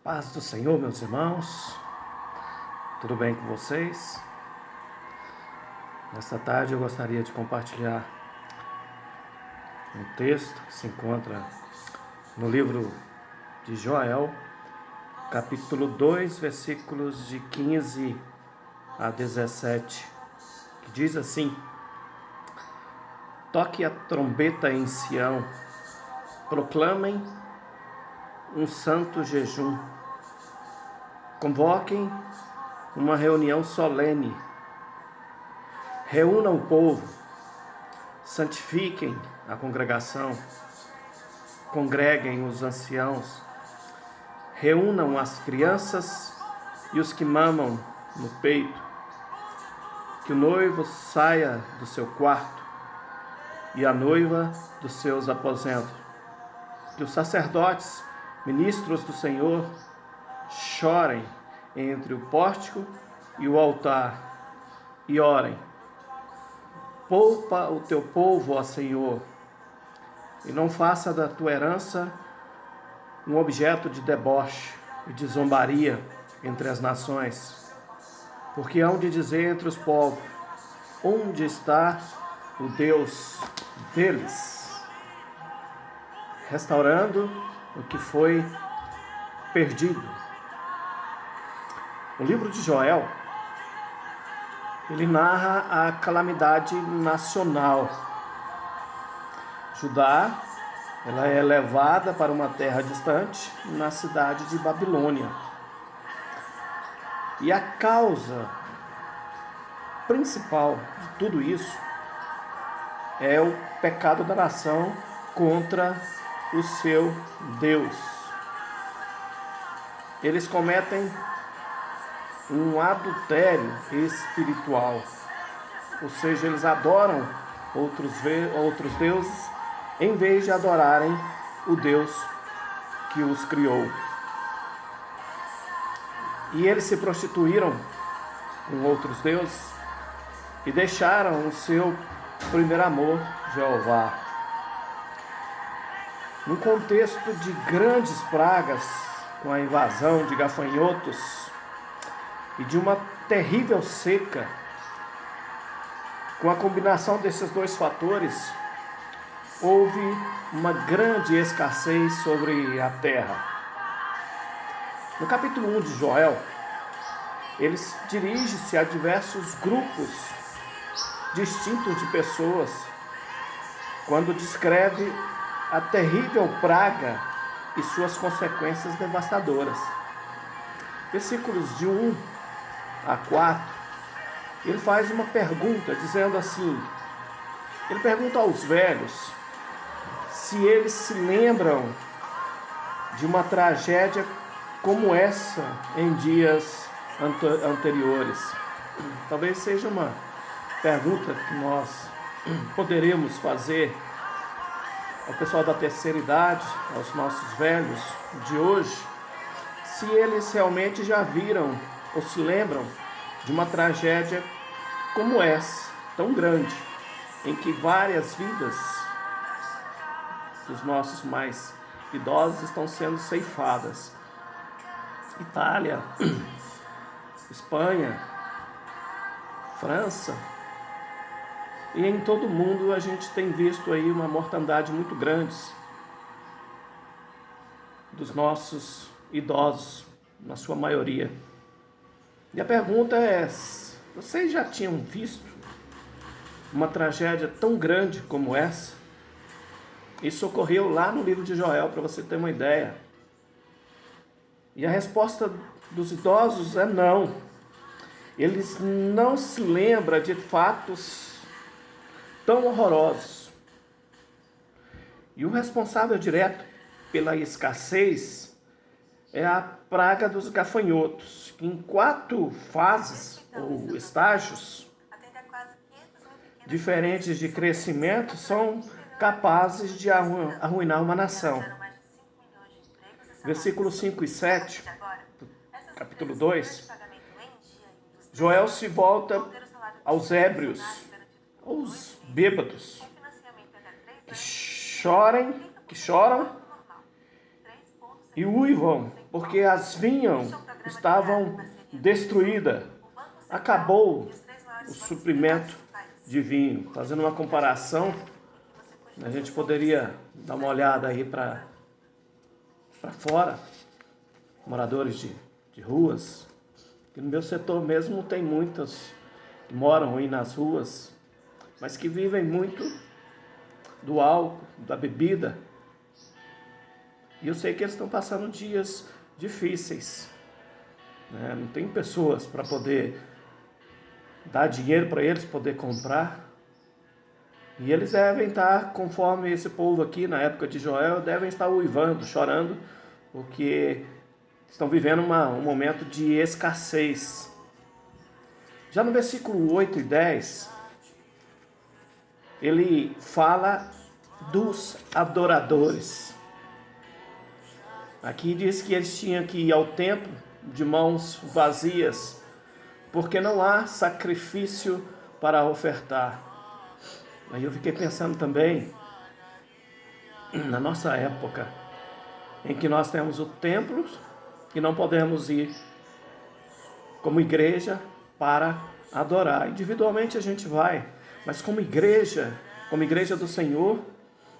Paz do Senhor, meus irmãos, tudo bem com vocês? Nesta tarde eu gostaria de compartilhar um texto que se encontra no livro de Joel, capítulo 2, versículos de 15 a 17, que diz assim: Toque a trombeta em Sião, proclamem um santo jejum, convoquem uma reunião solene, reúnam o povo, santifiquem a congregação, congreguem os anciãos, reúnam as crianças e os que mamam no peito, que o noivo saia do seu quarto e a noiva dos seus aposentos, que os sacerdotes, ministros do Senhor, chorem entre o pórtico e o altar e orem. Poupa o teu povo, ó Senhor, e não faça da tua herança um objeto de deboche e de zombaria entre as nações. Porque hão de dizer entre os povos: onde está o Deus deles? Restaurando o que foi perdido. O livro de Joel, ele narra a calamidade nacional. Judá, ela é levada para uma terra distante, na cidade de Babilônia. E a causa principal de tudo isso é o pecado da nação contra o seu Deus. Eles cometem um adultério espiritual, ou seja, eles adoram outros deuses em vez de adorarem o Deus que os criou. E eles se prostituíram com outros deuses e deixaram o seu primeiro amor, Jeová. Num contexto de grandes pragas, com a invasão de gafanhotos e de uma terrível seca, com a combinação desses dois fatores, houve uma grande escassez sobre a terra. No capítulo 1 de Joel, ele dirige-se a diversos grupos distintos de pessoas, quando descreve a terrível praga e suas consequências devastadoras. Versículos de 1 a 4, ele faz uma pergunta, dizendo assim, ele pergunta aos velhos se eles se lembram de uma tragédia como essa em dias anteriores. Talvez seja uma pergunta que nós poderemos fazer ao pessoal da terceira idade, aos nossos velhos de hoje, se eles realmente já viram ou se lembram de uma tragédia como essa, tão grande, em que várias vidas dos nossos mais idosos estão sendo ceifadas. Itália, Espanha, França, e em todo o mundo a gente tem visto aí uma mortandade muito grande dos nossos idosos, na sua maioria. E a pergunta é: vocês já tinham visto uma tragédia tão grande como essa? Isso ocorreu lá no livro de Joel, para você ter uma ideia. E a resposta dos idosos é não. Eles não se lembram de fatos tão horrorosos. E o responsável direto pela escassez é a praga dos gafanhotos, que em 4 fases ou estágios diferentes de crescimento são capazes de arruinar uma nação. Versículos 5 e 7, capítulo 2, Joel se volta aos ébrios, aos bêbados, que choram e uivam, porque as vinhas estavam destruídas. Acabou o suprimento de vinho. Fazendo uma comparação, a gente poderia dar uma olhada aí para fora, moradores de ruas, que no meu setor mesmo tem muitos que moram aí nas ruas, mas que vivem muito do álcool, da bebida. E eu sei que eles estão passando dias difíceis, né? Não tem pessoas para poder dar dinheiro para eles poder comprar. E eles devem estar, conforme esse povo aqui na época de Joel, devem estar uivando, chorando, porque estão vivendo um momento de escassez. Já no versículo 8 e 10, ele fala dos adoradores. Aqui diz que eles tinham que ir ao templo de mãos vazias, porque não há sacrifício para ofertar. Aí eu fiquei pensando também na nossa época, em que nós temos o templo e não podemos ir como igreja para adorar. Individualmente a gente vai, mas como igreja do Senhor,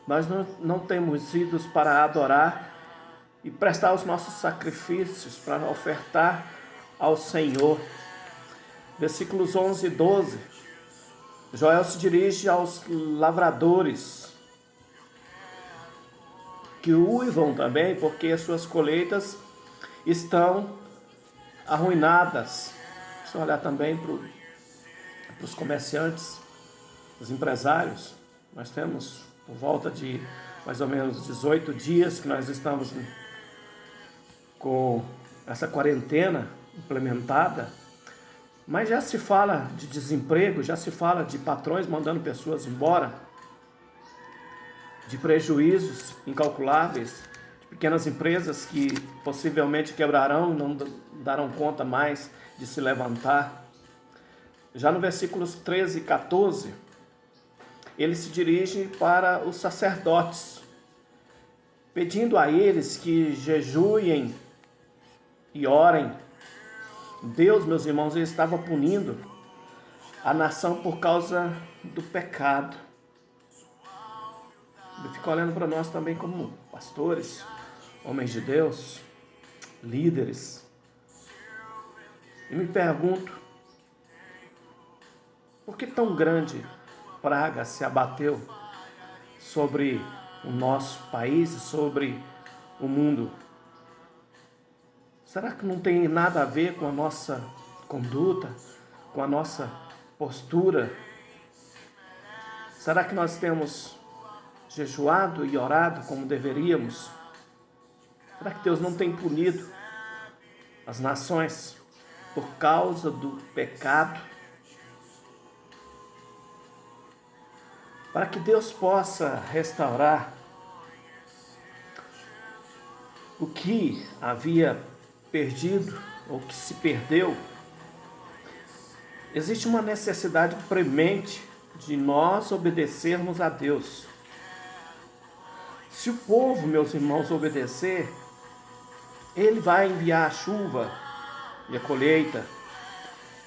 nós não temos ido para adorar e prestar os nossos sacrifícios para ofertar ao Senhor. Versículos 11 e 12, Joel se dirige aos lavradores, que uivam também, porque as suas colheitas estão arruinadas. Se olhar também para os comerciantes, os empresários, nós temos por volta de mais ou menos 18 dias que nós estamos com essa quarentena implementada, mas já se fala de desemprego, já se fala de patrões mandando pessoas embora, de prejuízos incalculáveis, de pequenas empresas que possivelmente quebrarão, não darão conta mais de se levantar. Já no versículos 13 e 14, ele se dirige para os sacerdotes, pedindo a eles que jejuem e orem. Deus, meus irmãos, ele estava punindo a nação por causa do pecado. Ele fica olhando para nós também como pastores, homens de Deus, líderes. E me pergunto, por que tão grande praga se abateu sobre o nosso país e sobre o mundo? Será que não tem nada a ver com a nossa conduta, com a nossa postura? Será que nós temos jejuado e orado como deveríamos? Será que Deus não tem punido as nações por causa do pecado? Para que Deus possa restaurar o que havia perdido ou que se perdeu, existe uma necessidade premente de nós obedecermos a Deus. Se o povo, meus irmãos, obedecer, ele vai enviar a chuva e a colheita.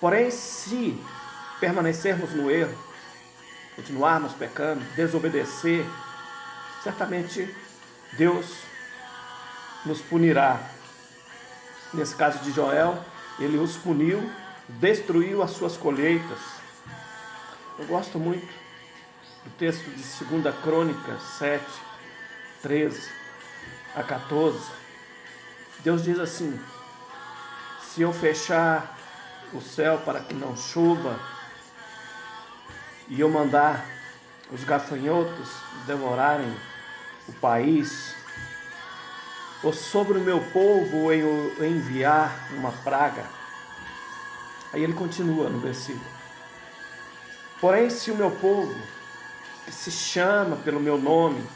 Porém, se permanecermos no erro, continuarmos pecando, desobedecer, certamente Deus nos punirá. Nesse caso de Joel, ele os puniu, destruiu as suas colheitas. Eu gosto muito do texto de 2 Crônicas 7, 13 a 14. Deus diz assim: se eu fechar o céu para que não chova, e eu mandar os gafanhotos devorarem o país, ou sobre o meu povo eu enviar uma praga. Aí ele continua no versículo: porém, se o meu povo, que se chama pelo meu nome,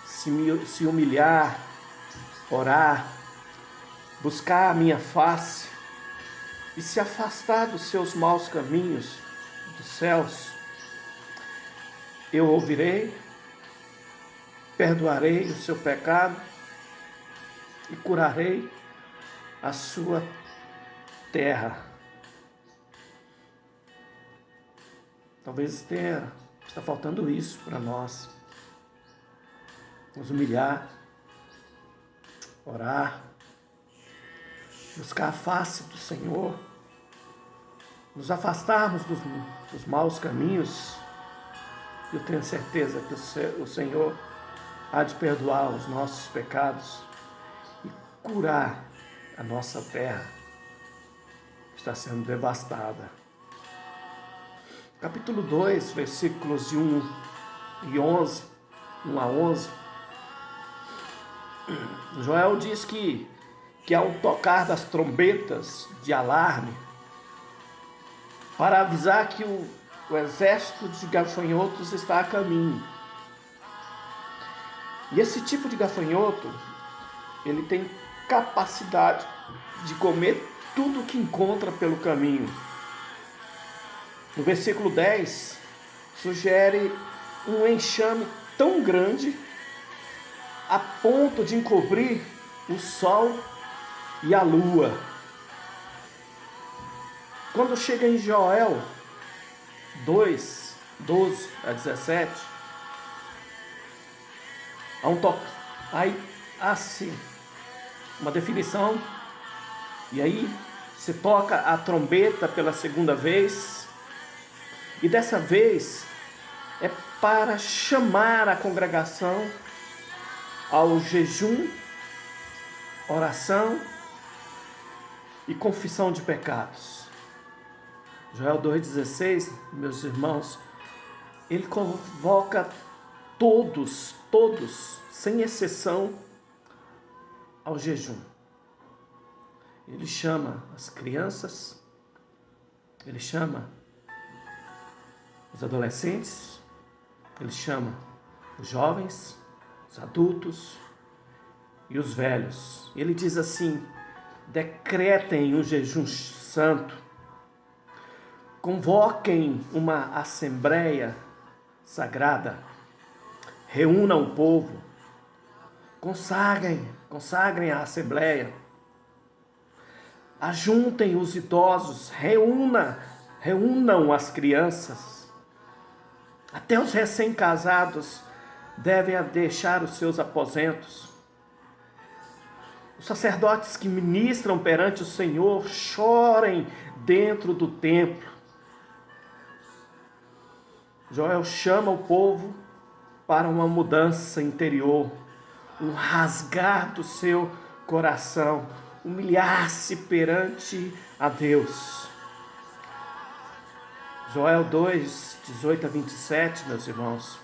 se humilhar, orar, buscar a minha face e se afastar dos seus maus caminhos dos céus, eu ouvirei, perdoarei o seu pecado e curarei a sua terra. Talvez está faltando isso para nós. Nos humilhar, orar, buscar a face do Senhor, nos afastarmos dos maus caminhos. Eu tenho certeza que o Senhor há de perdoar os nossos pecados e curar a nossa terra que está sendo devastada. Capítulo 2, versículos de 1 a 11. Joel diz que ao tocar das trombetas de alarme, para avisar que o exército de gafanhotos está a caminho. E esse tipo de gafanhoto, ele tem capacidade de comer tudo que encontra pelo caminho. No versículo 10, sugere um enxame tão grande a ponto de encobrir o sol e a lua. Quando chega em Joel 2, 12 a 17, aí assim, uma definição, e aí se toca a trombeta pela segunda vez, e dessa vez é para chamar a congregação ao jejum, oração e confissão de pecados. Joel 2,16, meus irmãos, ele convoca todos, sem exceção, ao jejum. Ele chama as crianças, ele chama os adolescentes, ele chama os jovens, os adultos e os velhos. Ele diz assim: decretem um jejum santo, convoquem uma assembleia sagrada, reúnam o povo, consagrem a assembleia, ajuntem os idosos, reúnam as crianças, até os recém-casados devem deixar os seus aposentos. Os sacerdotes que ministram perante o Senhor chorem dentro do templo. Joel chama o povo para uma mudança interior, um rasgar do seu coração, humilhar-se perante a Deus. Joel 2, 18 a 27, meus irmãos.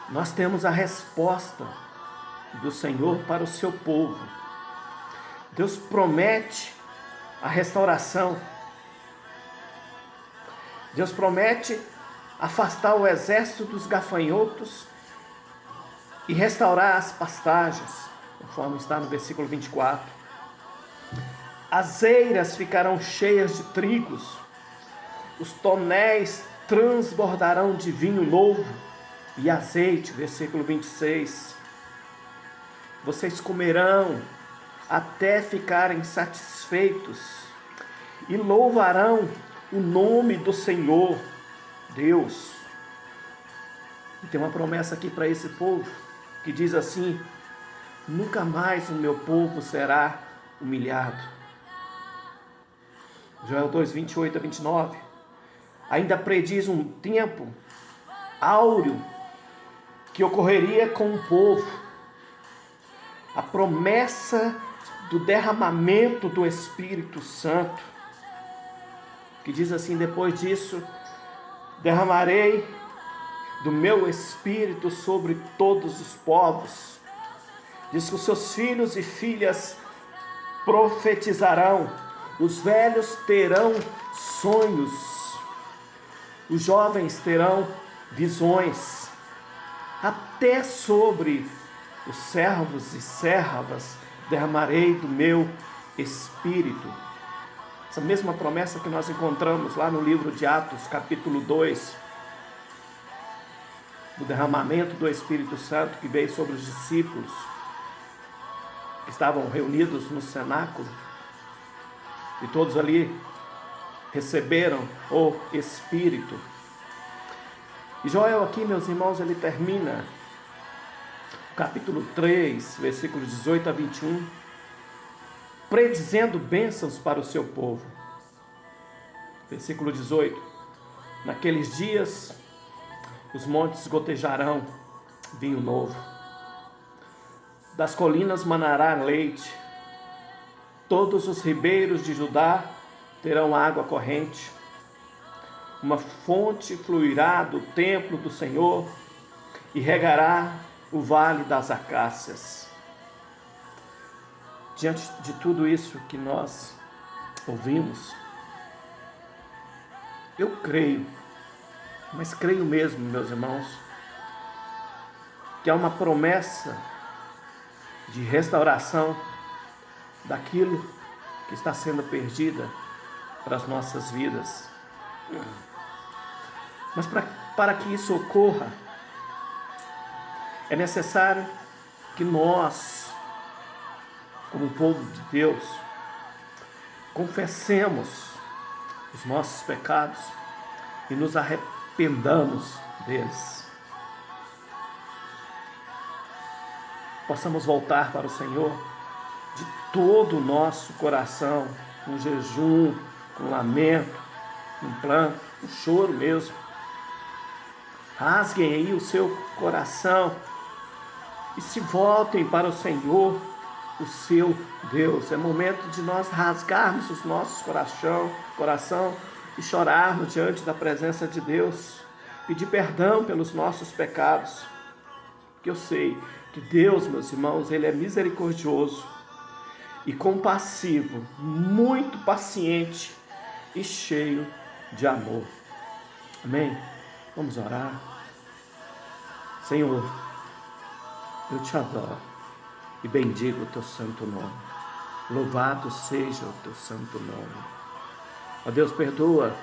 Nós temos a resposta do Senhor para o seu povo. Deus promete a restauração. Deus promete afastar o exército dos gafanhotos e restaurar as pastagens, conforme está no versículo 24. As eiras ficarão cheias de trigos, os tonéis transbordarão de vinho novo e azeite, versículo 26. Vocês comerão até ficarem satisfeitos e louvarão o nome do Senhor Deus. E tem uma promessa aqui para esse povo, que diz assim: nunca mais o meu povo será humilhado. Joel 2, 28 a 29. Ainda prediz um tempo áureo que ocorreria com o povo. A promessa do derramamento do Espírito Santo, que diz assim: depois disso, derramarei do meu Espírito sobre todos os povos. Diz que os seus filhos e filhas profetizarão, os velhos terão sonhos, os jovens terão visões, até sobre os servos e servas derramarei do meu Espírito. Essa mesma promessa que nós encontramos lá no livro de Atos, capítulo 2, do derramamento do Espírito Santo que veio sobre os discípulos. que estavam reunidos no cenáculo, e todos ali receberam o Espírito. E Joel aqui, meus irmãos, ele termina o capítulo 3, versículos 18 a 21, predizendo bênçãos para o seu povo. Versículo 18: naqueles dias os montes gotejarão vinho novo, das colinas manará leite, todos os ribeiros de Judá terão água corrente, uma fonte fluirá do templo do Senhor e regará o vale das acácias. Diante de tudo isso que nós ouvimos, eu creio, mas creio mesmo, meus irmãos, que há uma promessa de restauração daquilo que está sendo perdida para as nossas vidas. Mas para que isso ocorra, é necessário que nós, como povo de Deus, confessemos os nossos pecados e nos arrependamos deles. Possamos voltar para o Senhor de todo o nosso coração, com jejum, com lamento, com pranto, com choro mesmo. Rasguem aí o seu coração e se voltem para o Senhor, o seu Deus. É momento de nós rasgarmos os nossos coração e chorarmos diante da presença de Deus, pedir perdão pelos nossos pecados, porque eu sei que Deus, meus irmãos, Ele é misericordioso e compassivo, muito paciente e cheio de amor. Amém? Vamos orar. Senhor, eu te adoro e bendigo o teu santo nome. Louvado seja o teu santo nome. Ó Deus, perdoa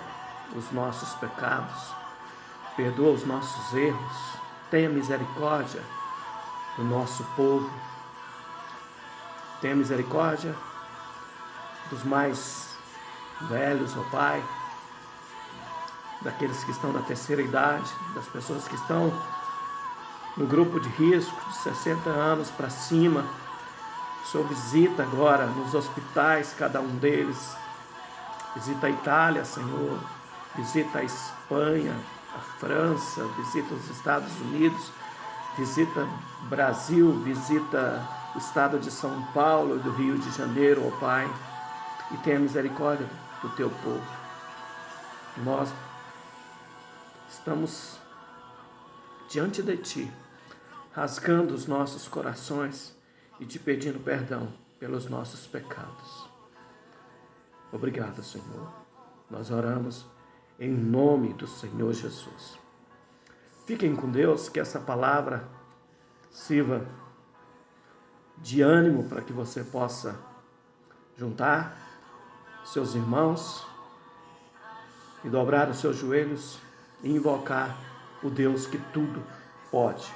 os nossos pecados, perdoa os nossos erros, tenha misericórdia do nosso povo, tenha misericórdia dos mais velhos, ó Pai, daqueles que estão na terceira idade, das pessoas que estão no grupo de risco de 60 anos para cima. O Senhor visita agora nos hospitais cada um deles, visita a Itália, Senhor, visita a Espanha, a França, visita os Estados Unidos, visita o Brasil, visita o estado de São Paulo e do Rio de Janeiro, ó Pai, e tenha misericórdia do teu povo. Nós estamos diante de Ti, rasgando os nossos corações e Te pedindo perdão pelos nossos pecados. Obrigado, Senhor. Nós oramos em nome do Senhor Jesus. Fiquem com Deus, que essa palavra sirva de ânimo para que você possa juntar seus irmãos e dobrar os seus joelhos e invocar o Deus que tudo pode.